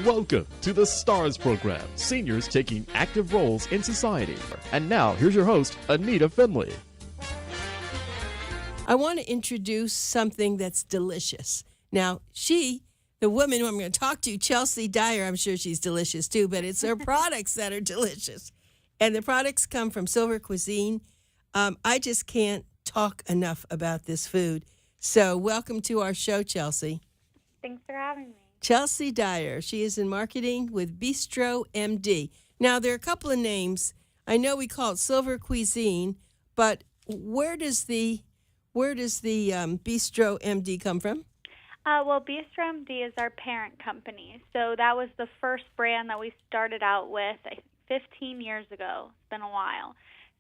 Welcome to the STARS program, seniors taking active roles in society. And now, here's your host, ANITA FINLEY. I want to introduce something that's delicious. Now, the woman who I'm going to talk to, Chelsea Dyer, I'm sure she's delicious too, but it's her products that are delicious. And the products come from Silver Cuisine. I just can't talk enough about this food. So welcome to our show, Chelsea. Thanks for having me. Chelsea Dyer. She is in marketing with BistroMD. Now, there are a couple of names. I know we call it Silver Cuisine, but where does the BistroMD come from? Well, bistroMD is our parent company. So that was the first brand that we started out with 15 years ago. It's been a while.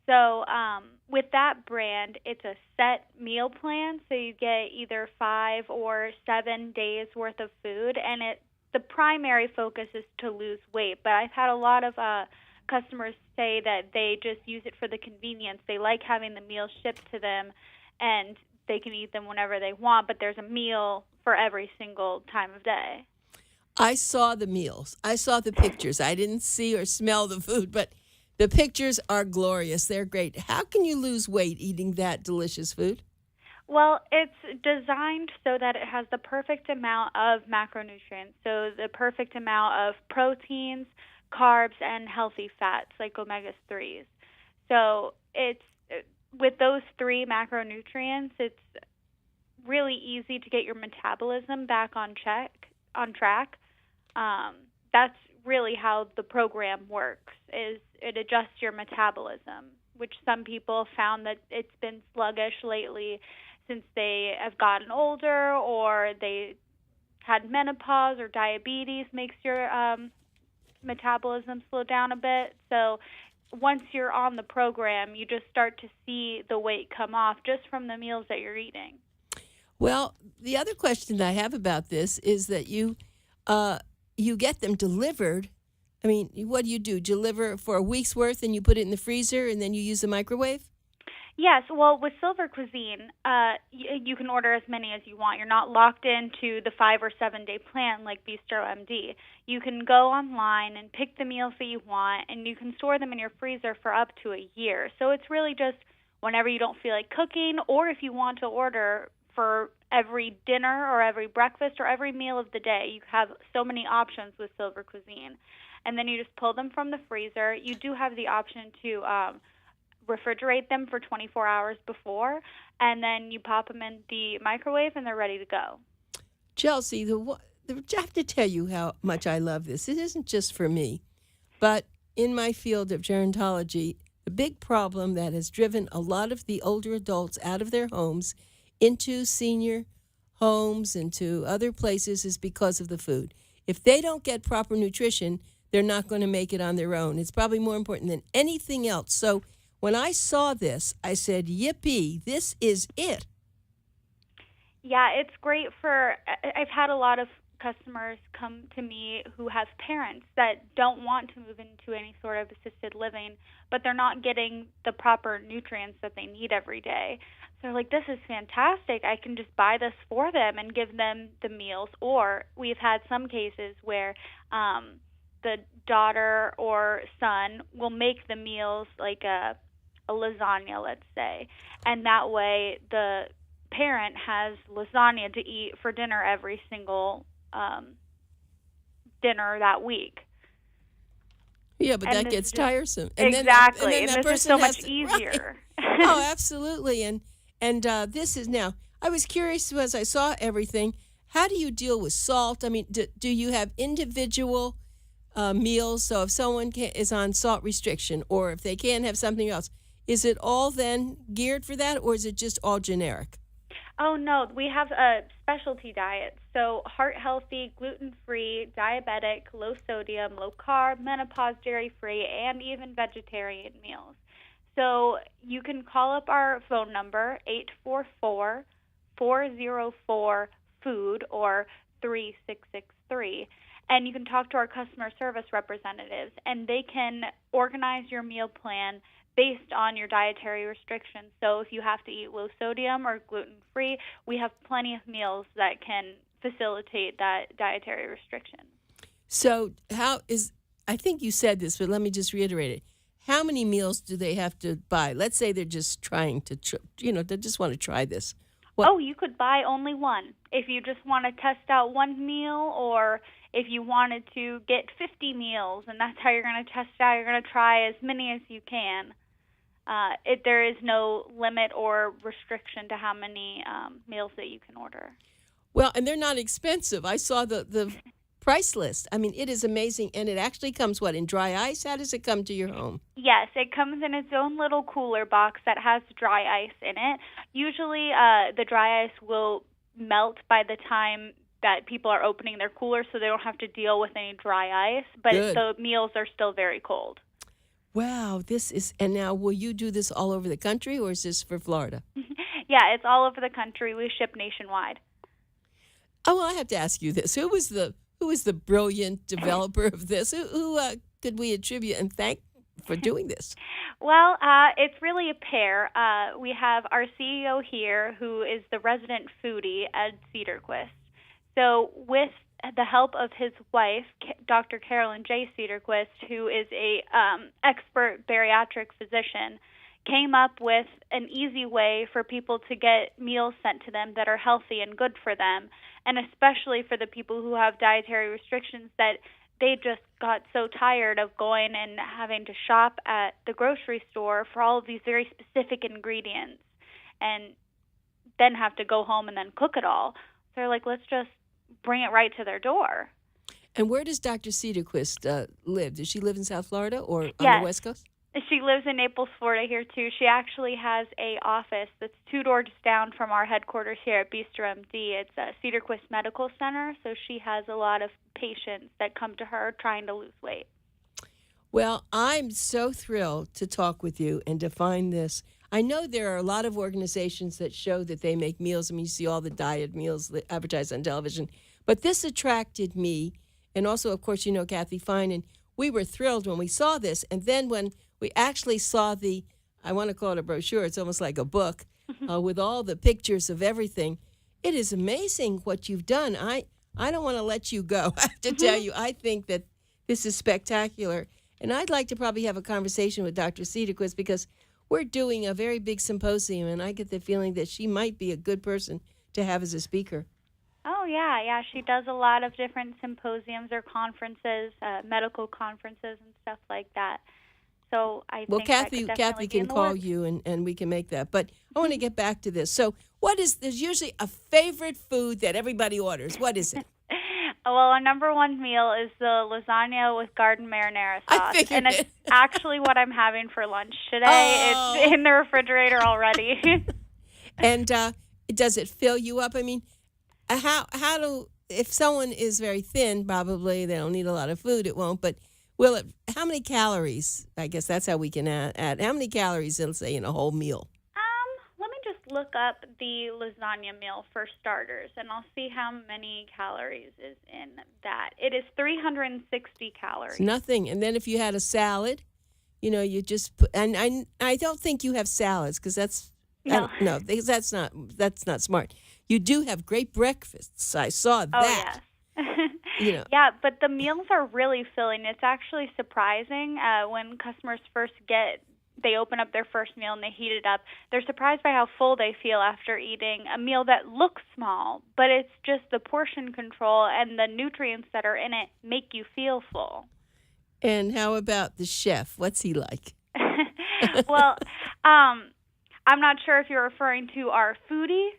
So with that brand, it's a set meal plan. So you get either 5 or 7 days worth of food. And the primary focus is to lose weight. But I've had a lot of customers say that they just use it for the convenience. They like having the meals shipped to them, and they can eat them whenever they want, but there's a meal for every single time of day. I saw the meals. I saw the pictures. I didn't see or smell the food, but the pictures are glorious. They're great. How can you lose weight eating that delicious food? Well, it's designed so that it has the perfect amount of macronutrients, so the perfect amount of proteins, carbs, and healthy fats like omega-3s. So with those 3 macronutrients, it's really easy to get your metabolism back on track. That's really how the program works, is it adjusts your metabolism, which some people found that it's been sluggish lately since they have gotten older, or they had menopause, or diabetes makes your metabolism slow down a bit. So once you're on the program, you just start to see the weight come off just from the meals that you're eating. Well, the other question I have about this is that you get them delivered. I mean, what do? Deliver for a week's worth and you put it in the freezer and then you use the microwave? Yes. Well, with Silver Cuisine, you can order as many as you want. You're not locked into the 5 or 7 day plan like BistroMD. You can go online and pick the meals that you want, and you can store them in your freezer for up to a year. So it's really just whenever you don't feel like cooking, or if you want to order for every dinner or every breakfast or every meal of the day. You have so many options with Silver Cuisine. And then you just pull them from the freezer. You do have the option to refrigerate them for 24 hours before, and then you pop them in the microwave and they're ready to go. Chelsea, I have to tell you how much I love this. It isn't just for me, but in my field of gerontology, the big problem that has driven a lot of the older adults out of their homes into senior homes and to other places is because of the food. If they don't get proper nutrition, they're not going to make it on their own. It's probably more important than anything else. So when I saw this, I said, yippee, this is it. Yeah, it's great I've had a lot of customers come to me who have parents that don't want to move into any sort of assisted living, but they're not getting the proper nutrients that they need every day. So they're like, this is fantastic. I can just buy this for them and give them the meals. Or we've had some cases where the daughter or son will make the meals like a lasagna, let's say, and that way the parent has lasagna to eat for dinner every single dinner that week. Yeah, but that gets tiresome. And exactly, and this is so much easier. Right. Oh, absolutely. And this is now, I was curious as I saw everything, how do you deal with salt? I mean, do you have individual meals? So if someone is on salt restriction, or if they can't have something else, is it all then geared for that, or is it just all generic? Oh, no. We have a specialty diet. So heart-healthy, gluten-free, diabetic, low sodium, low carb, menopause, dairy-free, and even vegetarian meals. So you can call up our phone number, 844-404-FOOD, or 3663, and you can talk to our customer service representatives, and they can organize your meal plan based on your dietary restrictions. So if you have to eat low sodium or gluten-free, we have plenty of meals that can facilitate that dietary restriction. So I think you said this, but let me just reiterate it. How many meals do they have to buy? Let's say they're just trying to, they just want to try this. What? Oh, you could buy only one. If you just want to test out one meal, or if you wanted to get 50 meals and that's how you're going to test it out, you're going to try as many as you can. There is no limit or restriction to how many meals that you can order. Well, and they're not expensive. I saw the price list. I mean, it is amazing. And it actually comes, in dry ice? How does it come to your home? Yes, it comes in its own little cooler box that has dry ice in it. Usually the dry ice will melt by the time that people are opening their cooler, so they don't have to deal with any dry ice. But the meals are still very cold. Wow, and now will you do this all over the country, or is this for Florida? Yeah, it's all over the country. We ship nationwide. Oh, well, I have to ask you this. Who was the brilliant developer of this? Who could we attribute and thank for doing this? Well, it's really a pair. We have our CEO here, who is the resident foodie, Ed Cedarquist. So with the help of his wife, Dr. Carolyn J. Cedarquist, who is a expert bariatric physician, came up with an easy way for people to get meals sent to them that are healthy and good for them, and especially for the people who have dietary restrictions that they just got so tired of going and having to shop at the grocery store for all of these very specific ingredients and then have to go home and then cook it all. So they're like, let's just bring it right to their door. And where does Dr. Cedarquist live? Does she live in South Florida or on the West Coast? She lives in Naples, Florida here too. She actually has a office that's 2 doors down from our headquarters here at BistroMD. It's a Cedarquist Medical Center, so she has a lot of patients that come to her trying to lose weight. Well, I'm so thrilled to talk with you and to find this. I know there are a lot of organizations that show that they make meals. I mean, you see all the diet meals that advertise on television. But this attracted me, and also, of course, you know Kathy Fine, and we were thrilled when we saw this. And then when we actually saw I want to call it a brochure, it's almost like a book, with all the pictures of everything. It is amazing what you've done. I don't want to let you go. I have to tell you, I think that this is spectacular. And I'd like to probably have a conversation with Dr. Cedarquist because we're doing a very big symposium, and I get the feeling that she might be a good person to have as a speaker. Oh, yeah. She does a lot of different symposiums or conferences, medical conferences and stuff like that. So I think Kathy can call you and we can make that. But I want to get back to this. So there's usually a favorite food that everybody orders. What is it? Well, our number one meal is the lasagna with garden marinara sauce. And it's actually what I'm having for lunch today. Oh. It's in the refrigerator already. And does it fill you up? I mean, if someone is very thin, probably they don't need a lot of food, it won't, but how many calories? I guess that's how we can add. How many calories, let's say, in a whole meal? Let me just look up the lasagna meal for starters, and I'll see how many calories is in that. It is 360 calories. It's nothing. And then if you had a salad, you just put, and I don't think you have salads because that's because that's not smart. You do have great breakfasts. I saw that. Oh, yes. Yeah, but the meals are really filling. It's actually surprising when customers they open up their first meal and they heat it up. They're surprised by how full they feel after eating a meal that looks small, but it's just the portion control and the nutrients that are in it make you feel full. And how about the chef? What's he like? Well, I'm not sure if you're referring to our foodie,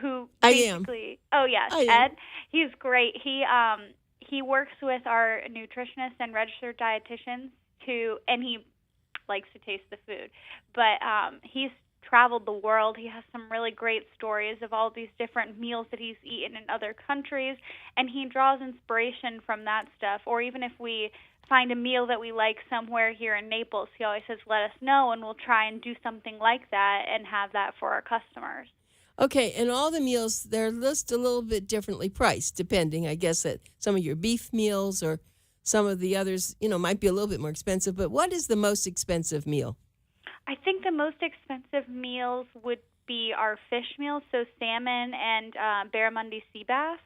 who basically. I am. Oh yes, Ed. He's great. He works with our nutritionists and registered dietitians and he likes to taste the food. But he's traveled the world. He has some really great stories of all these different meals that he's eaten in other countries, and he draws inspiration from that stuff. Or even if we find a meal that we like somewhere here in Naples, he always says, let us know, and we'll try and do something like that and have that for our customers. Okay, and all the meals, they're listed a little bit differently priced, depending, I guess, that some of your beef meals or some of the others, might be a little bit more expensive. But what is the most expensive meal? I think the most expensive meals would be our fish meals, so salmon and barramundi sea bass.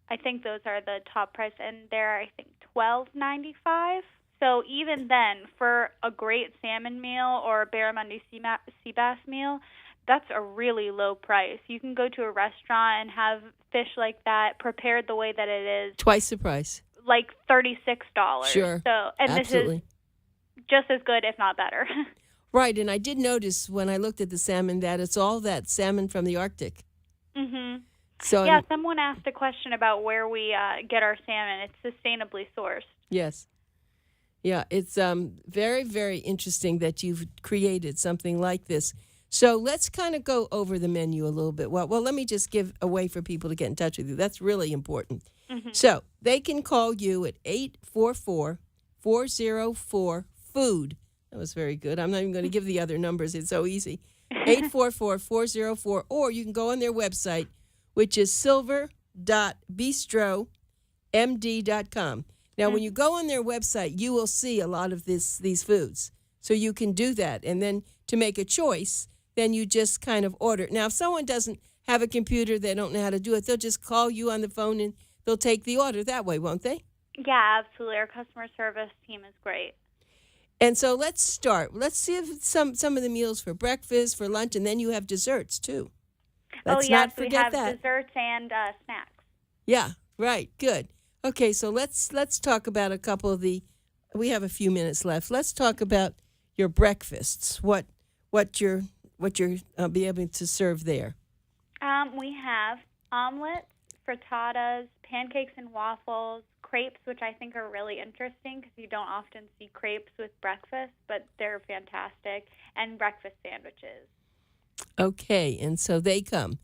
I think those are the top price, and they're, I think, $12.95. So even then, for a great salmon meal or a barramundi sea bass meal, that's a really low price. You can go to a restaurant and have fish like that prepared the way that it is. Twice the price. Like $36. Sure. So, and absolutely. This is just as good, if not better. Right, and I did notice when I looked at the salmon that it's all that salmon from the Arctic. Mm-hmm. So yeah, someone asked a question about where we get our salmon. It's sustainably sourced. Yes. Yeah, it's very, very interesting that you've created something like this. So let's kind of go over the menu a little bit. Well, let me just give a way for people to get in touch with you. That's really important. Mm-hmm. So they can call you at 844-404-FOOD. That was very good. I'm not even going to give the other numbers. It's so easy. 844-404, or you can go on their website, which is silver.bistromd.com. Now, when you go on their website, you will see a lot of these foods. So you can do that. And then to make a choice, then you just kind of order. Now, if someone doesn't have a computer, they don't know how to do it, they'll just call you on the phone and they'll take the order that way, won't they? Yeah, absolutely. Our customer service team is great. And so let's start. Let's see if some of the meals for breakfast, for lunch, and then you have desserts, too. Let's not forget we have that. Desserts and snacks. Yeah, right. Good. Okay, so let's talk about a couple of the. We have a few minutes left. Let's talk about your breakfasts. What you're be able to serve there. We have omelets, frittatas, pancakes and waffles, crepes, which I think are really interesting because you don't often see crepes with breakfast, but they're fantastic, and breakfast sandwiches. Okay, and so they come,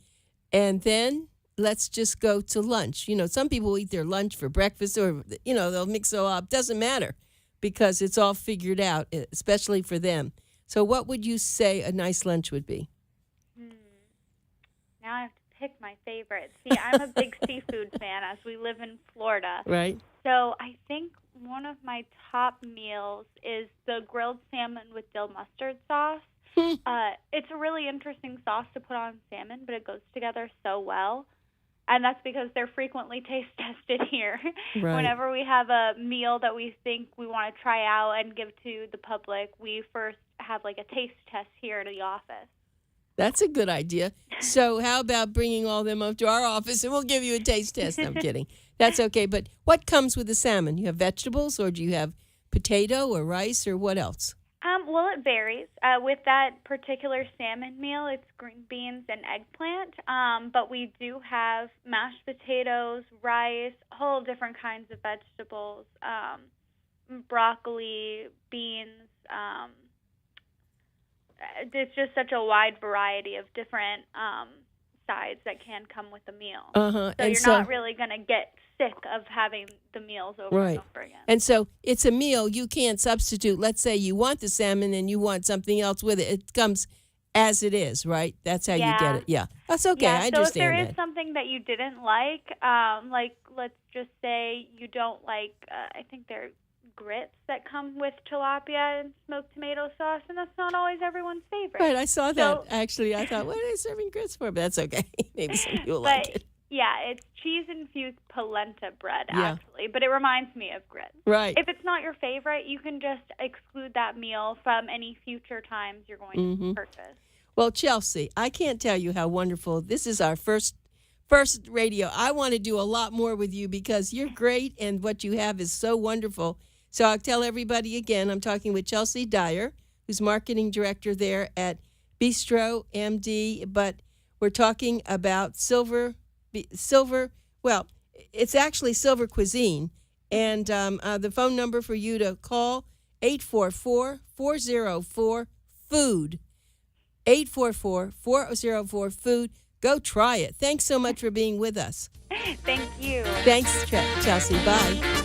and then. Let's just go to lunch. You know, some people eat their lunch for breakfast or, they'll mix it all up. Doesn't matter because it's all figured out, especially for them. So what would you say a nice lunch would be? Now I have to pick my favorite. See, I'm a big seafood fan as we live in Florida. Right. So I think one of my top meals is the grilled salmon with dill mustard sauce. It's a really interesting sauce to put on salmon, but it goes together so well. And that's because they're frequently taste tested here. Right. Whenever we have a meal that we think we want to try out and give to the public, we first have like a taste test here at the office. That's a good idea. So how about bringing all them up to our office and we'll give you a taste test? I'm kidding. That's okay. But what comes with the salmon? You have vegetables or do you have potato or rice or what else? Well, it varies. With that particular salmon meal, it's green beans and eggplant, but we do have mashed potatoes, rice, whole different kinds of vegetables, broccoli, beans. It's just such a wide variety of different sides that can come with the meal. Uh-huh. So you're not really going to get sick of having the meals over and over again. And so it's a meal you can't substitute. Let's say you want the salmon and you want something else with it. It comes as it is, right? That's how you get it. Yeah. That's okay. Yeah, I understand that. So if there is something that you didn't like let's just say you don't like, I think they're grits that come with tilapia and smoked tomato sauce, and that's not always everyone's favorite. Right, I saw that. Actually, I thought, what are they serving grits for? But that's okay. Maybe some people like it. Yeah, it's cheese-infused polenta bread, actually, but it reminds me of grits. Right. If it's not your favorite, you can just exclude that meal from any future times you're going to purchase. Well, Chelsea, I can't tell you how wonderful. This is our first radio. I want to do a lot more with you because you're great and what you have is so wonderful. So I'll tell everybody again, I'm talking with Chelsea DYER, who's marketing director there at BistroMD, but we're talking about silver, well, it's actually Silver Cuisine, and the phone number for you to call, 844-404-FOOD, 844-404-FOOD. Go try it. Thanks so much for being with us. Thank you. Thanks, Chelsea. Bye.